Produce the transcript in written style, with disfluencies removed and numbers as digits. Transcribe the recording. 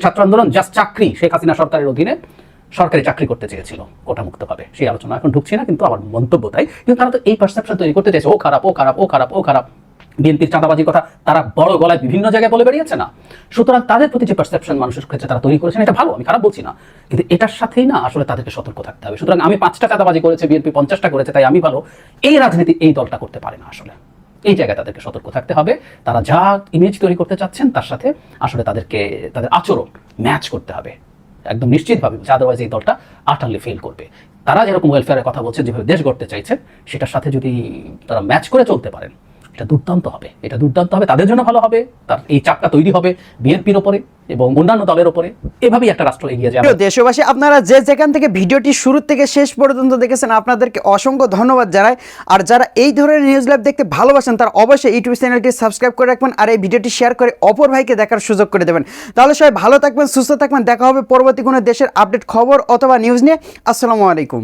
ছাত্র আন্দোলন জাস্ট চাকরি, শেখ হাসিনা সরকারের অধীনে সরকারি চাকরি করতে চেয়েছিল কোটামুক্তভাবে। সেই আলোচনা এখন ঢুকছি না, কিন্তু আমার মন্তব্য তাই। কিন্তু তারা তো এই পারসেপশন তৈরি করতে চাইছে, ও খারাপ, ও খারাপ, ও খারাপ, ও খারাপ। বিএনপির চাঁদাবাজির কথা তারা বড় গলায় বিভিন্ন জায়গায় বলে বেরিয়েছে না। সুতরাং তাদের প্রতি যে পারসেপশন মানুষের ক্ষেত্রে তারা তৈরি করেছেন, এটা ভালো, আমি খারাপ বলছি না, কিন্তু এটার সাথেই না আসলে তাদেরকে সতর্ক থাকতে হবে। সুতরাং আমি 5টা চাঁদাবাজি করেছে, বিএনপি 50টা করেছে, তাই আমি ভালো, এই রাজনীতি এই দলটা করতে পারে না। আসলে এই জায়গায় তাদেরকে সতর্ক থাকতে হবে। তারা যা ইমেজ তৈরি করতে চাচ্ছেন তার সাথে আসলে তাদেরকে তাদের আচরণ ম্যাচ করতে হবে একদম নিশ্চিতভাবে, আদারওয়াইজ এই দলটা আটারলি ফেল করবে। তারা যেরকম ওয়েলফেয়ারের কথা বলছে, যেভাবে দেশ গড়তে চাইছে, সেটার সাথে যদি তারা ম্যাচ করে চলতে পারেন, এটা দুর্দান্ত হবে। এটা দুর্দান্ত হবে, তাদের জন্য ভালো হবে। তার এই চাপটা তৈরি হবে বিএনপির ওপরে এবং অন্যান্য দলের ওপরে। এভাবেই একটা রাষ্ট্র এগিয়ে যাবে। দেশবাসী, আপনারা যে যেখান থেকে ভিডিওটি শুরু থেকে শেষ পর্যন্ত দেখেছেন, আপনাদেরকে অসংখ্য ধন্যবাদ জানাই। আর যারা এই ধরনের নিউজ লাইভ দেখতে ভালোবাসেন, তারা অবশ্যই ইউটিউব চ্যানেলটি সাবস্ক্রাইব করে রাখবেন আর এই ভিডিওটি শেয়ার করে অপর ভাইকে দেখার সুযোগ করে দেবেন। তাহলে সবাই ভালো থাকবেন, সুস্থ থাকবেন। দেখা হবে পরবর্তী কোনো দেশের আপডেট খবর অথবা নিউজ নিয়ে। আসসালামু আলাইকুম।